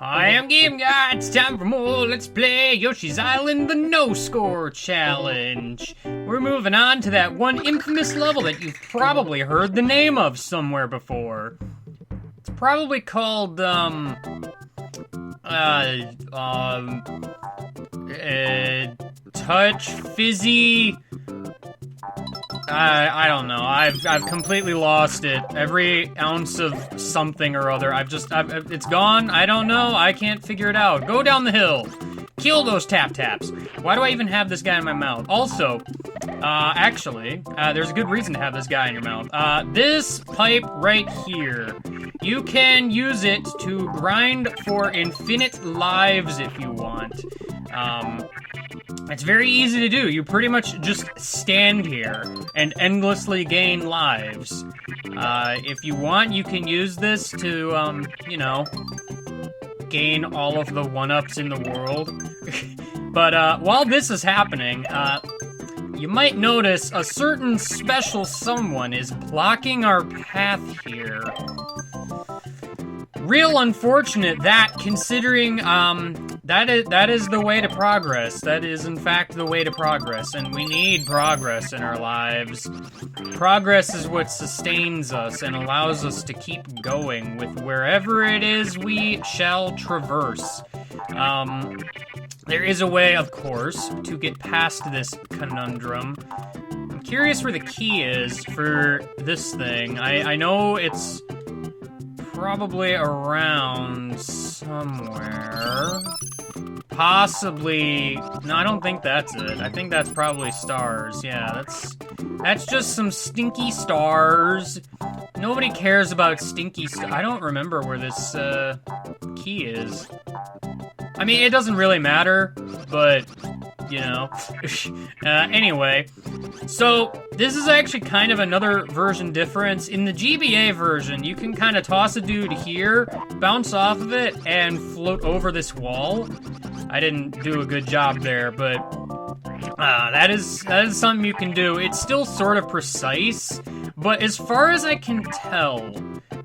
I am Game Guy. It's time for more Let's Play Yoshi's Island the No Score Challenge. We're moving on to that one infamous level that you've probably heard the name of somewhere before. It's probably called, Touch Fizzy... I don't know. I've completely lost it. Every ounce of something or other. It's gone. I don't know. I can't figure it out. Go down the hill. Kill those tap-taps. Why do I even have this guy in my mouth? Also, actually, there's a good reason to have this guy in your mouth. This pipe right here. You can use it to grind for infinite lives if you want. It's very easy to do. You pretty much just stand here and endlessly gain lives. If you want, you can use this to, you know, gain all of the 1-ups in the world. But, while this is happening, you might notice a certain special someone is blocking our path here. Real unfortunate that, considering, that is the way to progress. That is, in fact, the way to progress, and we need progress in our lives. Progress is what sustains us and allows us to keep going with wherever it is we shall traverse. There is a way, of course, to get past this conundrum. I'm curious where the key is for this thing. I know it's probably around somewhere. Possibly... No, I don't think that's it. I think that's probably stars. Yeah, that's just some stinky stars. Nobody cares about stinky stars. I don't remember where this, key is. I mean, it doesn't really matter, but, you know. Anyway, so this is actually kind of another version difference. In the GBA version, you can kind of toss a dude here, bounce off of it, and float over this wall. I didn't do a good job there, but that is something you can do. It's still sort of precise, but as far as I can tell,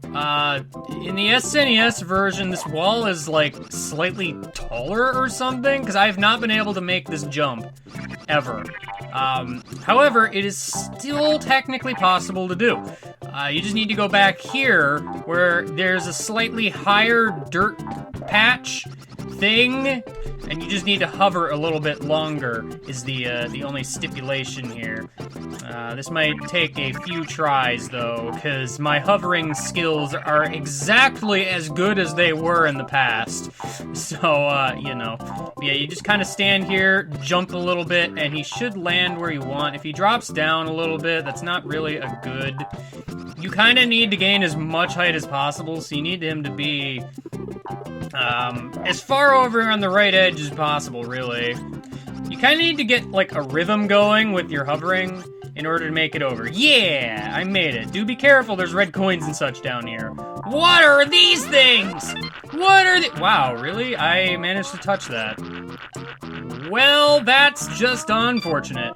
in the SNES version, this wall is, like, slightly taller or something, because I have not been able to make this jump, ever. However, it is still technically possible to do. You just need to go back here, where there's a slightly higher dirt patch thing, and you just need to hover a little bit longer, is the only stipulation here. This might take a few tries, though, because my hovering skills are exactly as good as they were in the past. So, you know, yeah, you just kind of stand here, jump a little bit, and he should land where you want. If he drops down a little bit, that's not really a good... You kind of need to gain as much height as possible, so you need him to be as far over on the right edge as possible, really. You kind of need to get, like, a rhythm going with your hovering in order to make it over. Yeah, I made it. Do be careful, there's red coins and such down here. What are these things? What are they? Wow, really? I managed to touch that. Well, that's just unfortunate.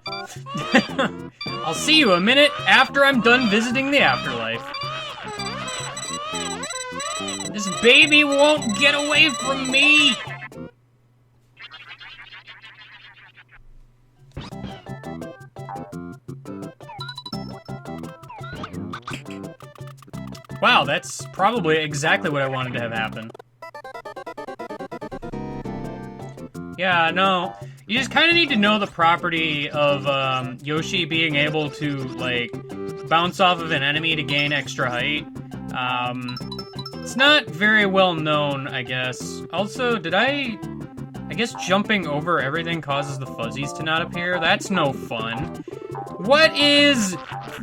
I'll see you a minute after I'm done visiting the afterlife. This baby won't get away from me! Wow, that's probably exactly what I wanted to have happen. Yeah, no. You just kind of need to know the property of Yoshi being able to, like, bounce off of an enemy to gain extra height. It's not very well known, I guess. Also, I guess jumping over everything causes the fuzzies to not appear? That's no fun. What is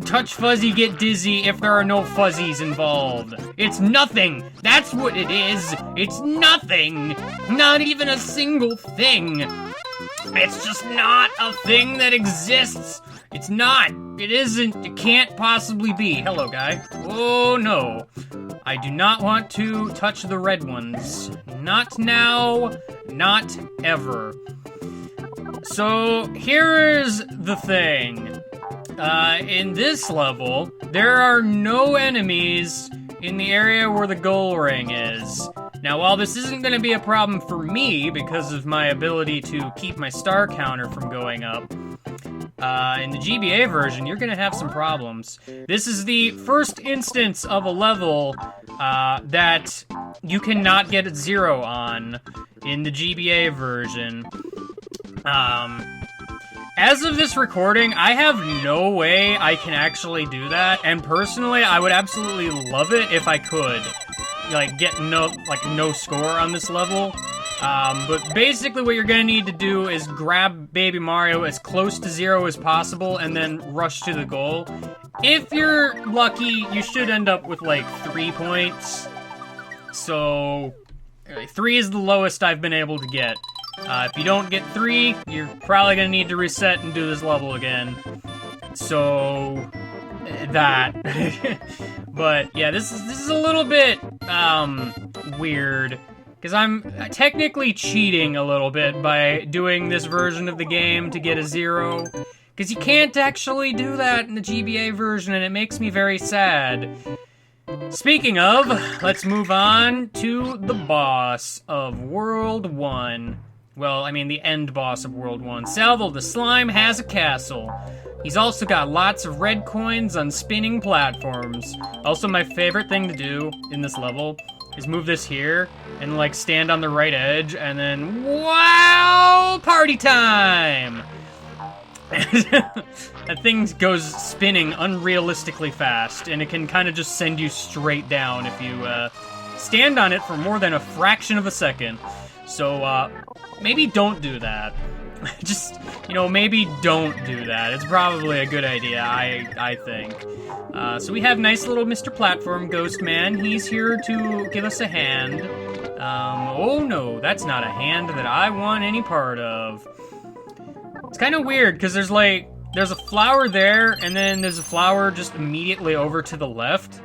touch fuzzy get dizzy if there are no fuzzies involved? It's nothing! That's what it is! It's nothing! Not even a single thing! It's just not a thing that exists! It's not! It isn't! It can't possibly be! Hello, guy. Oh, no. I do not want to touch the red ones. Not now, not ever. So, here's the thing. In this level, there are no enemies in the area where the goal ring is. Now, while this isn't going to be a problem for me because of my ability to keep my star counter from going up, in the GBA version, you're going to have some problems. This is the first instance of a level that you cannot get a 0 on in the GBA version. As of this recording, I have no way I can actually do that, and personally, I would absolutely love it if I could, like, get no score on this level. But basically what you're gonna need to do is grab Baby Mario as close to 0 as possible and then rush to the goal. If you're lucky, you should end up with, like, 3 points. So, 3 is the lowest I've been able to get. If you don't get 3, you're probably gonna need to reset and do this level again. So, that. But, yeah, this is a little bit, weird. Because I'm technically cheating a little bit by doing this version of the game to get a 0. Because you can't actually do that in the GBA version, and it makes me very sad. Speaking of, let's move on to the boss of World 1. Well, I mean the end boss of World 1. Salvo the Slime has a castle. He's also got lots of red coins on spinning platforms. Also, my favorite thing to do in this level is move this here and, like, stand on the right edge, and then, wow, party time! That thing goes spinning unrealistically fast, and it can kind of just send you straight down if you stand on it for more than a fraction of a second. So, maybe don't do that. Just, you know, maybe don't do that. It's probably a good idea, I think. So we have nice little Mr. Platform Ghost Man. He's here to give us a hand. Oh no, that's not a hand that I want any part of. It's kind of weird, because there's a flower there, and then there's a flower just immediately over to the left.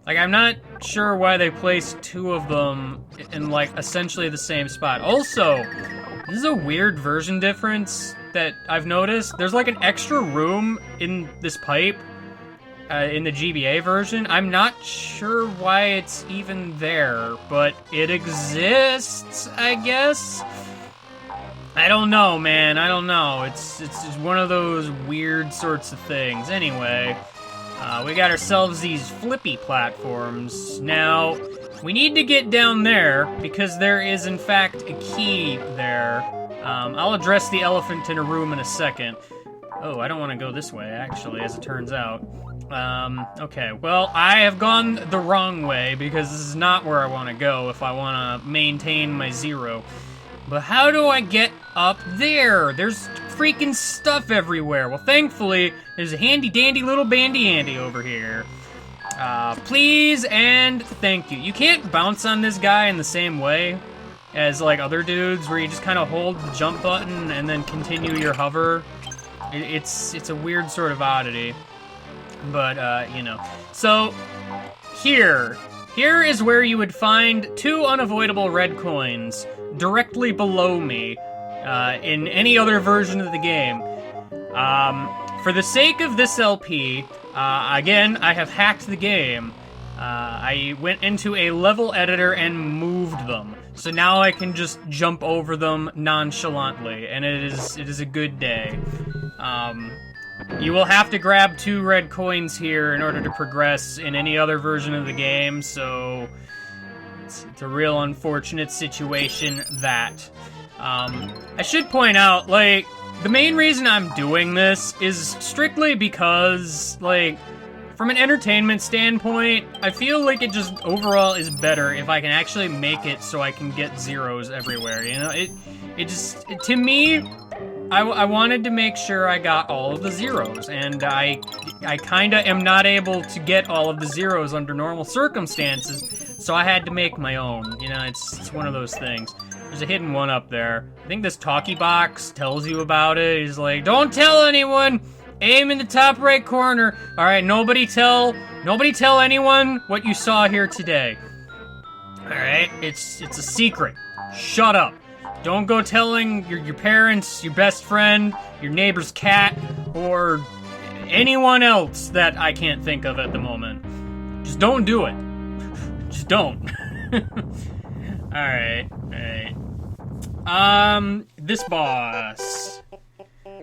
Like, I'm not sure why they placed 2 of them in, like, essentially the same spot. Also, this is a weird version difference that I've noticed. There's, like, an extra room in this pipe in the GBA version. I'm not sure why it's even there, but it exists, I guess? I don't know, man. I don't know. It's just one of those weird sorts of things. Anyway, we got ourselves these flippy platforms. Now, we need to get down there, because there is, in fact, a key there. I'll address the elephant in a room in a second. Oh, I don't want to go this way, actually, as it turns out. Okay, well, I have gone the wrong way, because this is not where I want to go if I want to maintain my 0. But how do I get up there? There's freaking stuff everywhere. Well, thankfully, there's a handy-dandy little bandy-andy over here. Please and thank you. You can't bounce on this guy in the same way as, like, other dudes, where you just kind of hold the jump button and then continue your hover. It's a weird sort of oddity. But, you know. So, here is where you would find 2 unavoidable red coins directly below me in any other version of the game. For the sake of this LP, again, I have hacked the game. I went into a level editor and moved them. So now I can just jump over them nonchalantly, and it is a good day. You will have to grab 2 red coins here in order to progress in any other version of the game, so it's a real unfortunate situation, that. I should point out, like, the main reason I'm doing this is strictly because, like, from an entertainment standpoint, I feel like it just overall is better if I can actually make it so I can get 0s everywhere, you know? To me, I wanted to make sure I got all of the 0s, and I kinda am not able to get all of the 0s under normal circumstances, so I had to make my own, you know, it's one of those things. There's a hidden one up there. I think this talkie box tells you about it. He's like, don't tell anyone! Aim in the top right corner. Alright, nobody tell anyone what you saw here today. Alright, it's a secret. Shut up. Don't go telling your parents, your best friend, your neighbor's cat, or anyone else that I can't think of at the moment. Just don't do it. Just don't. Alright. This boss.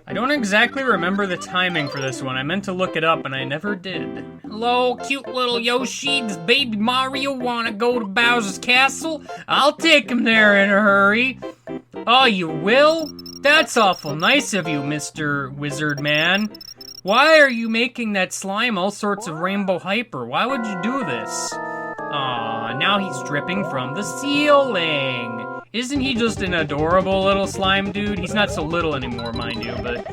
I don't exactly remember the timing for this one. I meant to look it up and I never did. Hello, cute little Yoshi. Does baby Mario want to go to Bowser's castle? I'll take him there in a hurry. Oh, you will? That's awful nice of you, Mr. Wizard Man. Why are you making that slime all sorts of rainbow hyper? Why would you do this? Aw, now he's dripping from the ceiling. Isn't he just an adorable little slime dude? He's not so little anymore, mind you, but,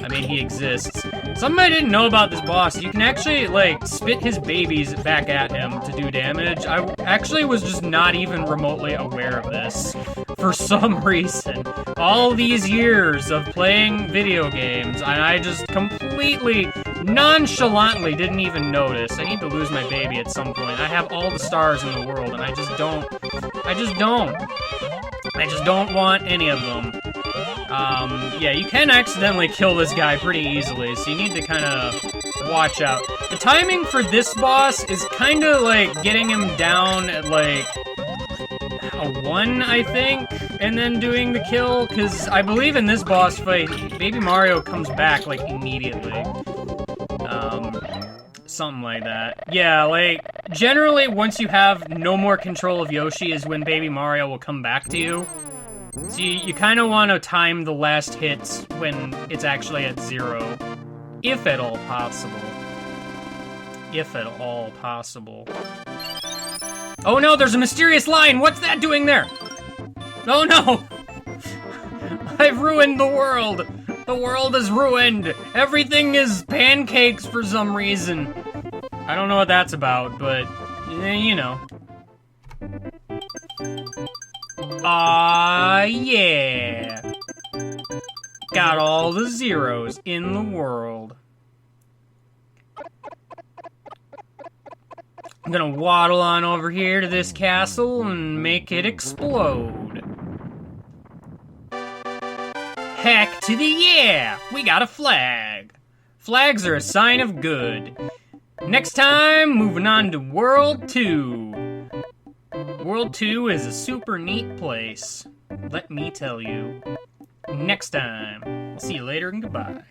I mean, he exists. Something I didn't know about this boss, you can actually, like, spit his babies back at him to do damage. I actually was just not even remotely aware of this for some reason. All these years of playing video games, and I just completely, nonchalantly didn't even notice. I need to lose my baby at some point. I have all the stars in the world, and I just don't want any of them. Yeah, you can accidentally kill this guy pretty easily, so you need to kind of watch out. The timing for this boss is kind of like getting him down at like a 1, I think, and then doing the kill, because I believe in this boss fight, Baby Mario comes back like immediately. Something like that. Yeah, like, generally, once you have no more control of Yoshi is when Baby Mario will come back to you. So you kind of want to time the last hits when it's actually at 0. If at all possible. If at all possible. Oh no, there's a mysterious line! What's that doing there? Oh no! I've ruined the world! The world is ruined! Everything is pancakes for some reason. I don't know what that's about, but, you know. Yeah! Got all the zeros in the world. I'm gonna waddle on over here to this castle and make it explode. Heck to the yeah! We got a flag. Flags are a sign of good. Next time, moving on to World 2. World 2 is a super neat place. Let me tell you. Next time. See you later and goodbye.